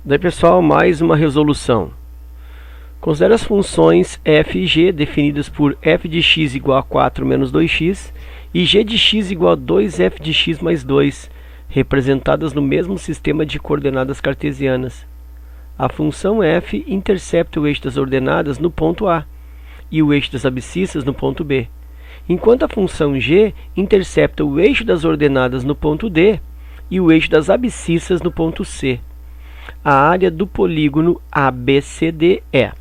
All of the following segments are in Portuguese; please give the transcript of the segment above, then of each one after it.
Daí, pessoal, mais uma resolução. Considere as funções f e g definidas por f de x igual a 4 menos 2x e g de x igual a 2f de x mais 2, representadas no mesmo sistema de coordenadas cartesianas. A função f intercepta o eixo das ordenadas no ponto A e o eixo das abscissas no ponto B, enquanto a função g intercepta o eixo das ordenadas no ponto D e o eixo das abscissas no ponto C. A área do polígono ABCD é.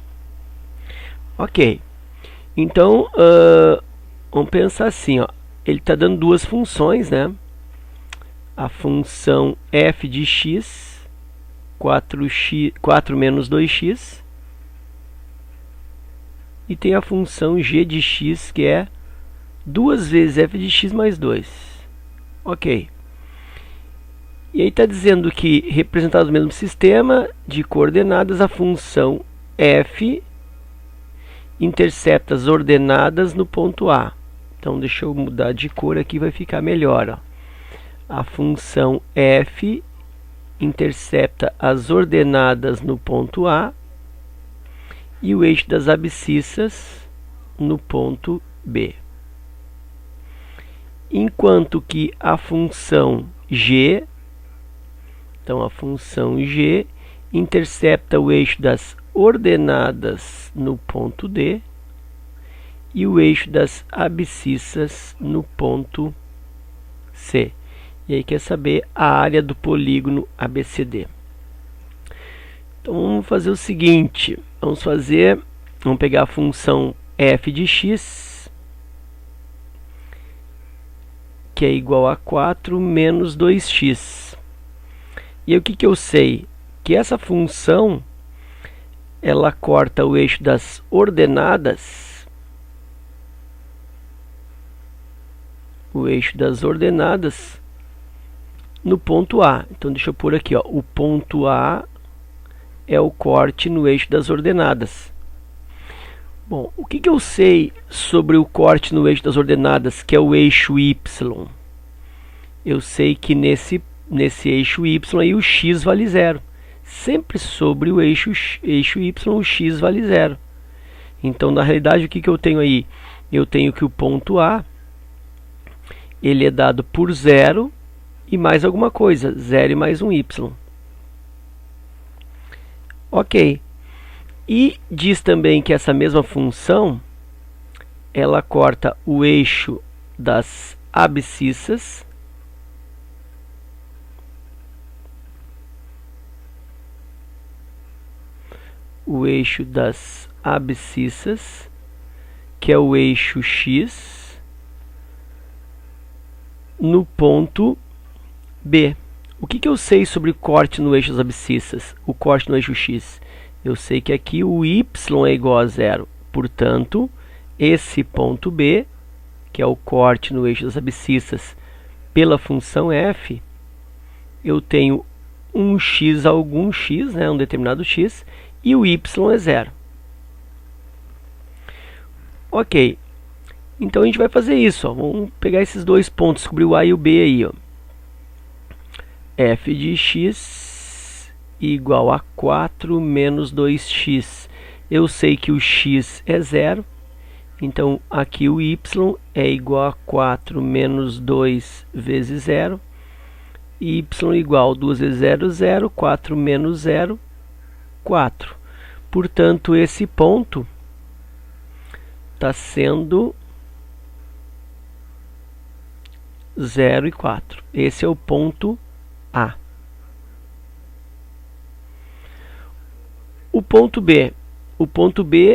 Ok, então vamos pensar assim, ó. Ele está dando duas funções, né? A função f de x, 4 menos 2x, e tem a função g de x, que é 2 vezes f de x mais 2. Ok. E aí está dizendo que, representado no mesmo sistema de coordenadas, a função f intercepta as ordenadas no ponto A. Então, deixa eu mudar de cor aqui, vai ficar melhor. Ó. A função f intercepta as ordenadas no ponto A e o eixo das abscissas no ponto B. Enquanto que a função g, então a função g intercepta o eixo das ordenadas no ponto D e o eixo das abscissas no ponto C. E aí quer saber a área do polígono ABCD. Então vamos fazer o seguinte, vamos pegar a função f de x, que é igual a 4 menos 2x. E aí, o que eu sei? Que essa função, ela corta o eixo das ordenadas, no ponto A. Então, deixa eu pôr aqui, ó, o ponto A é o corte no eixo das ordenadas. Bom, o que eu sei sobre o corte no eixo das ordenadas, que é o eixo y? Eu sei que nesse eixo y aí o x vale 0. Sempre sobre o eixo y o x vale 0. Então, na realidade, o que eu tenho aí? Eu tenho que o ponto A, ele é dado por 0 e mais alguma coisa, 0 e mais um y. Ok. E diz também que essa mesma função, ela corta o eixo das abscissas que é o eixo x, no ponto B. O que eu sei sobre o corte no eixo das abscissas? O corte no eixo x. Eu sei que aqui o y é igual a 0. Portanto, esse ponto B, que é o corte no eixo das abscissas pela função f, eu tenho um x, algum x, né, um determinado x, e o y é 0. Ok. Então a gente vai fazer isso. Ó. Vamos pegar esses dois pontos, descobrir o A e o B aí. Ó. F de x igual a 4 menos 2x. Eu sei que o x é 0. Então aqui o y é igual a 4 menos 2 vezes 0. Y igual a 2 vezes 0, 0. 4 menos 0, 4. Portanto, esse ponto está sendo 0 e 4. Esse é o ponto A. O ponto B,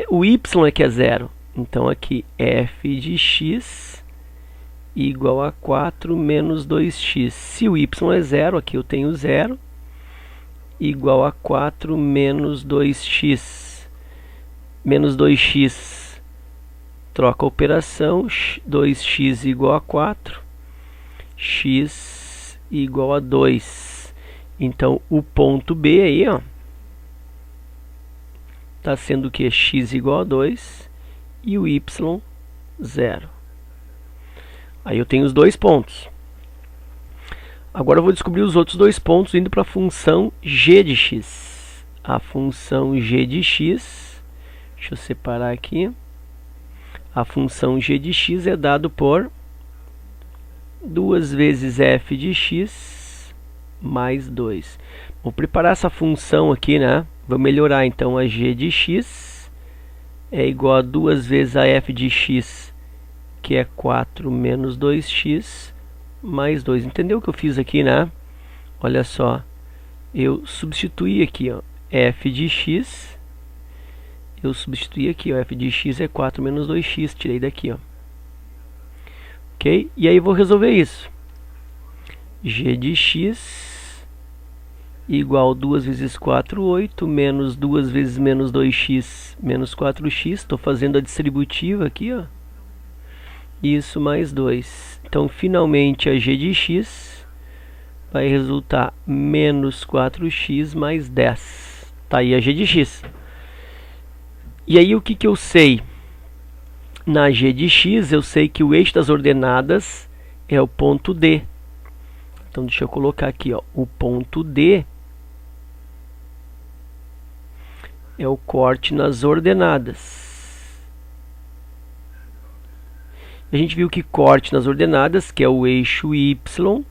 o y é que é 0. Então, aqui, f de x igual a 4 menos 2x. Se o y é 0, aqui eu tenho 0, igual a 4 menos 2x. Menos 2x, troca a operação, 2x igual a 4, x igual a 2. Então, o ponto B aí, ó, está sendo o que? X igual a 2 e o y 0. Aí eu tenho os dois pontos. Agora eu vou descobrir os outros dois pontos indo para a função g de x. a função g de x, deixa eu separar aqui, a função g de x é dado por 2 vezes f de x mais 2. Vou preparar essa função aqui, né? Vou melhorar então. A g de x é igual a 2 vezes a f de x, que é 4 menos 2x mais 2. Entendeu o que eu fiz aqui, né? Olha só, eu substituí aqui, ó, f de x, eu substituí aqui, ó, f de x é 4 menos 2x, tirei daqui, ó. Ok? E aí vou resolver isso. G de x igual 2 vezes 4, 8, menos 2 vezes menos 2x, menos 4x. Estou fazendo a distributiva aqui, ó. Isso mais 2. Então, finalmente, a g de x vai resultar menos 4x mais 10. Tá aí a g de x. E aí, o que eu sei? Na g de x, eu sei que o eixo das ordenadas é o ponto D. Então, deixa eu colocar aqui, ó, o ponto D é o corte nas ordenadas. A gente viu que corte nas ordenadas, que é o eixo y,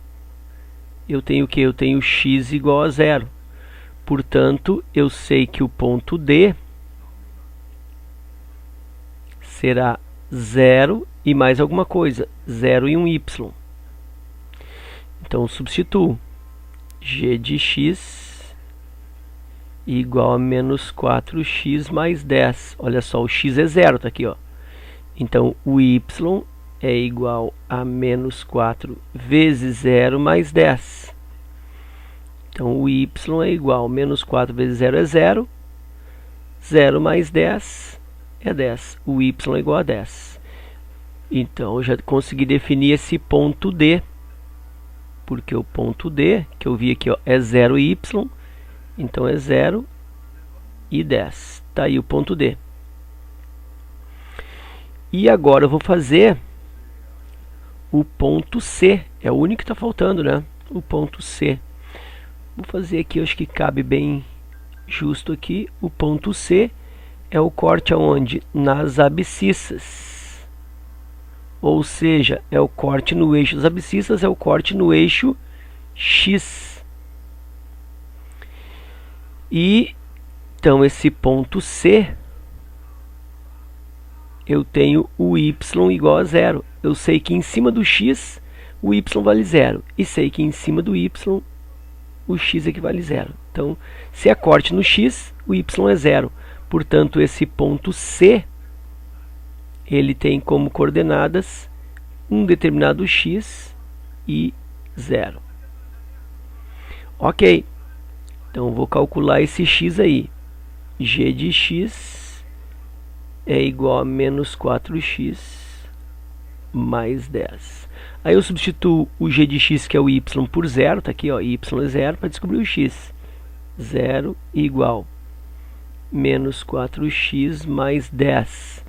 eu tenho o que? Eu tenho x igual a 0. Portanto, eu sei que o ponto D será 0 e mais alguma coisa, 0 e um y. Então, substituo g de x igual a menos 4x mais 10. Olha só, o x é 0, tá aqui, ó. Então, o y é igual a menos 4 vezes 0 mais 10. Então, o y é igual a menos 4 vezes 0 é 0. 0 mais 10 é 10. O y é igual a 10. Então, eu já consegui definir esse ponto D. Porque o ponto D, que eu vi aqui, ó, é 0 e y. Então, é 0 e 10. Tá aí o ponto D. E agora eu vou fazer o ponto C. É o único que está faltando, né? O ponto C. Vou fazer aqui, eu acho que cabe bem justo aqui. O ponto C é o corte aonde? Nas abscissas. Ou seja, é o corte no eixo das abscissas, é o corte no eixo X. E, então, esse ponto C, eu tenho o y igual a 0. Eu sei que em cima do x, o y vale 0. E sei que em cima do y, o x equivale a 0. Então, se é corte no x, o y é 0. Portanto, esse ponto C, ele tem como coordenadas um determinado x e 0. Ok. Então, vou calcular esse x aí. G de x é igual a menos 4x mais 10. Aí eu substituo o g de x, que é o y, por 0. Tá aqui, ó, y é 0, para descobrir o x. 0 igual menos 4x mais 10.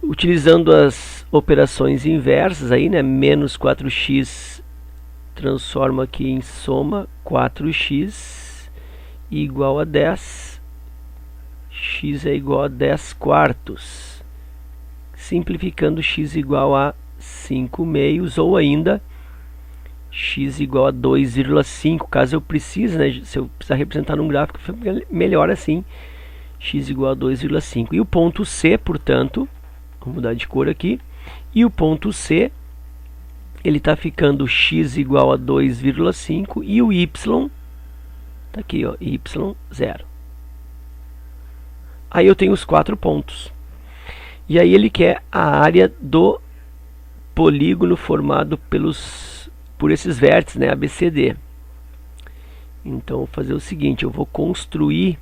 Utilizando as operações inversas aí, né? Menos 4x transforma aqui em soma 4x igual a 10. X é igual a 10 quartos. Simplificando, x igual a 5 meios, ou ainda x igual a 2,5. Caso eu precise, né? Se eu precisar representar num gráfico, fica melhor assim. X igual a 2,5. E o ponto C, portanto, vou mudar de cor aqui. E o ponto C, ele está ficando x igual a 2,5 e o y está aqui, ó, y 0. Aí eu tenho os 4 pontos. E aí ele quer a área do polígono formado por esses vértices, né, ABCD. Então, vou fazer o seguinte, eu vou construir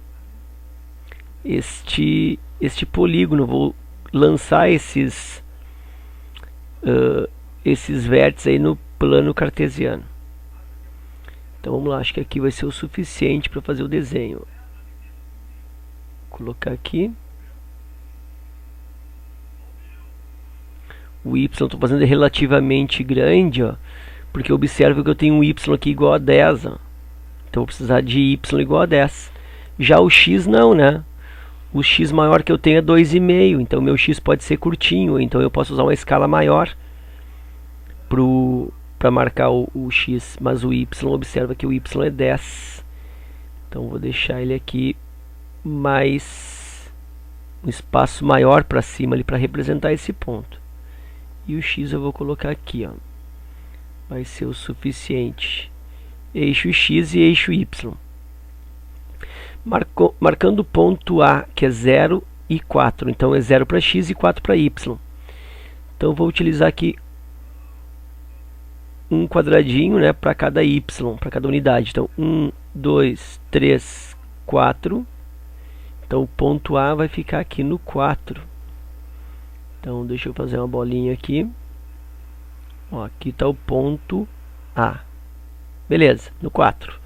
este polígono, vou lançar esses vértices aí no plano cartesiano. Então vamos lá, acho que aqui vai ser o suficiente para fazer o desenho. Vou colocar aqui. O y estou fazendo relativamente grande, ó, porque observa que eu tenho um y aqui igual a 10. Ó. Então vou precisar de y igual a 10. Já o x não, né? O x maior que eu tenho é 2,5, então meu x pode ser curtinho, então eu posso usar uma escala maior para marcar o x, mas o y, observa que o y é 10. Então vou deixar ele aqui mais um espaço maior para cima ali para representar esse ponto. E o x eu vou colocar aqui, ó. Vai ser o suficiente. Eixo x e eixo y. Marcando o ponto A, que é 0 e 4. Então é 0 para x e 4 para y. Então vou utilizar aqui um quadradinho, né, para cada y, para cada unidade. Então 1, 2, 3, 4. Então o ponto A vai ficar aqui no 4. Então deixa eu fazer uma bolinha aqui. Ó, aqui está o ponto A. Beleza, no 4.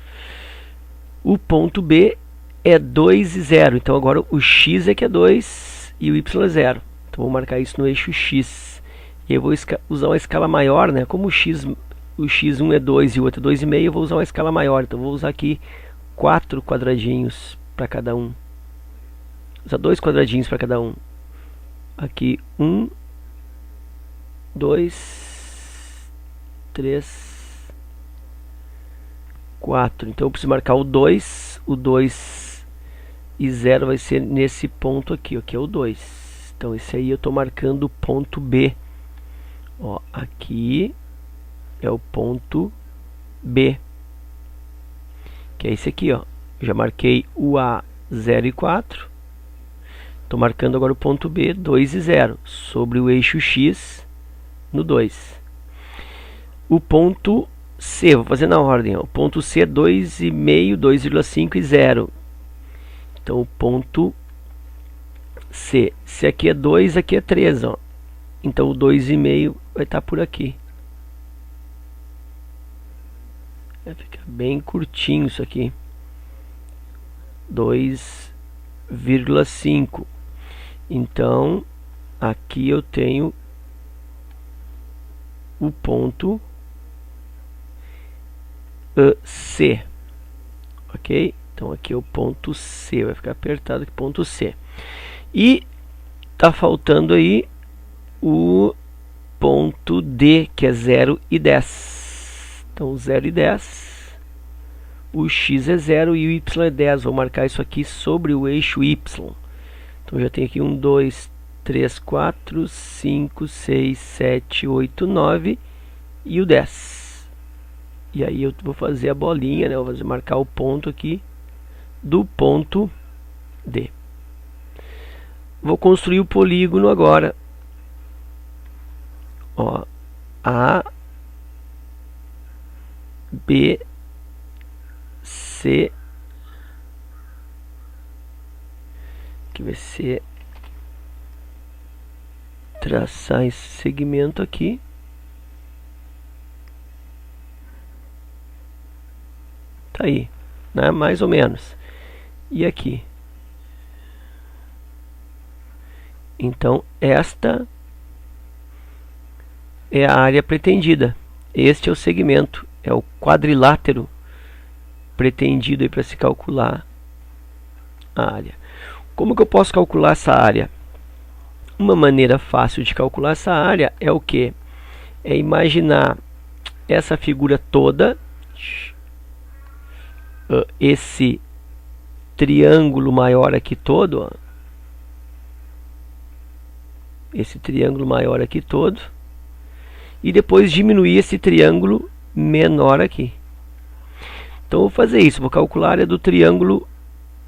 O ponto B é 2 e 0. Então agora o x é que é 2 e o y é 0. Então vou marcar isso no eixo x. E eu vou usar uma escala maior, né? Como o x1 é 2 e o outro é 2,5, eu vou usar uma escala maior. Então vou usar aqui 4 quadradinhos para cada um. Usar 2 quadradinhos para cada um. Aqui 1, 2, 3, 4. Então eu preciso marcar o 2. O 2 e 0 vai ser nesse ponto aqui, ó, que é o 2. Então esse aí eu estou marcando o ponto B. Ó, aqui é o ponto B, que é esse aqui, ó. Eu já marquei o A 0 e 4. Estou marcando agora o ponto B 2 e 0 sobre o eixo X no 2. O ponto C, vou fazer na ordem, ó. O ponto C é 2,5, 2,5 e 0. Então o ponto C, se aqui é 2, aqui é 3, ó. Então o 2,5 vai estar por aqui. Vai ficar bem curtinho isso aqui. 2,5. Então aqui eu tenho o ponto C. Ok? Então aqui é o ponto C, vai ficar apertado aqui, ponto C. E tá faltando aí o ponto D, que é 0 e 10. Então 0 e 10. O x é 0 e o y é 10. Vou marcar isso aqui sobre o eixo y. Então já tem aqui 1, 2, 3, 4, 5, 6, 7, 8, 9 e o 10. E aí eu vou fazer a bolinha, né? Eu vou marcar o ponto aqui do ponto D. Vou construir o polígono agora. Ó, A, B, C, que vai ser traçar esse segmento aqui. Tá aí, né? Mais ou menos. E aqui. Então esta é a área pretendida. Este é o segmento, é o quadrilátero pretendido para se calcular a área. Como que eu posso calcular essa área? Uma maneira fácil de calcular essa área é o que? É imaginar essa figura toda, esse triângulo maior aqui todo, ó. Esse triângulo maior aqui todo, e depois diminuir esse triângulo menor aqui. Então eu vou fazer isso, vou calcular a área do triângulo,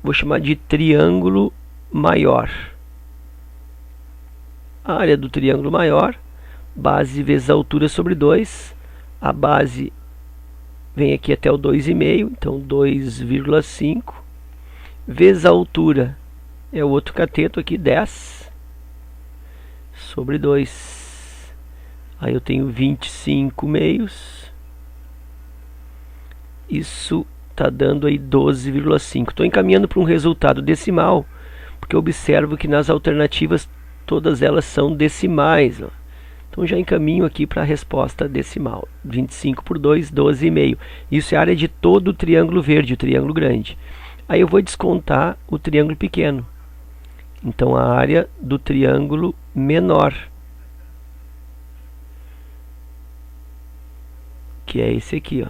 vou chamar de triângulo maior. A área do triângulo maior, base vezes a altura sobre 2, a base vem aqui até o 2,5, então 2,5, vezes a altura, é o outro cateto aqui, 10, sobre 2. Aí eu tenho 25 meios. Isso está dando aí 12,5. Estou encaminhando para um resultado decimal, porque eu observo que nas alternativas todas elas são decimais, ó. Então já encaminho aqui para a resposta decimal. 25 por 2, 12,5. Isso é a área de todo o triângulo verde, o triângulo grande. Aí eu vou descontar o triângulo pequeno. Então a área do triângulo menor, que é esse aqui, ó,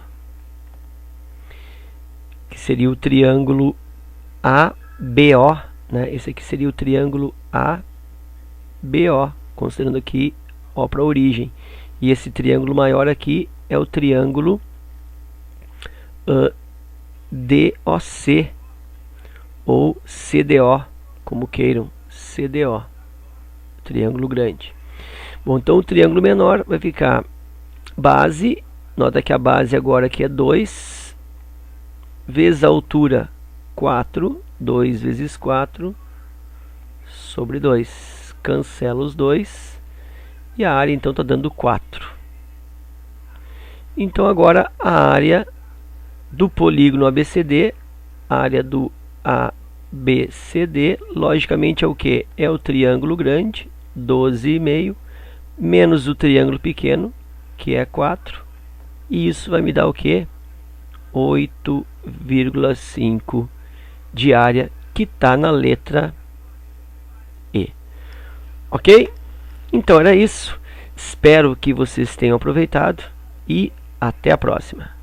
que seria o triângulo ABO, né? Esse aqui seria o triângulo ABO, considerando aqui O para a origem. E esse triângulo maior aqui é o triângulo DOC, ou CDO, como queiram, CDO, triângulo grande. Bom, então o triângulo menor vai ficar base, nota que a base agora aqui é 2, vezes a altura 4, 2 vezes 4, sobre 2. Cancela os 2, e a área então está dando 4. Então agora a área do polígono ABCD, a área do ABCD, logicamente é o que? É o triângulo grande, 12,5, menos o triângulo pequeno, que é 4, e isso vai me dar o que? 8,5 de área, que está na letra E. Ok? Então era isso. Espero que vocês tenham aproveitado e até a próxima.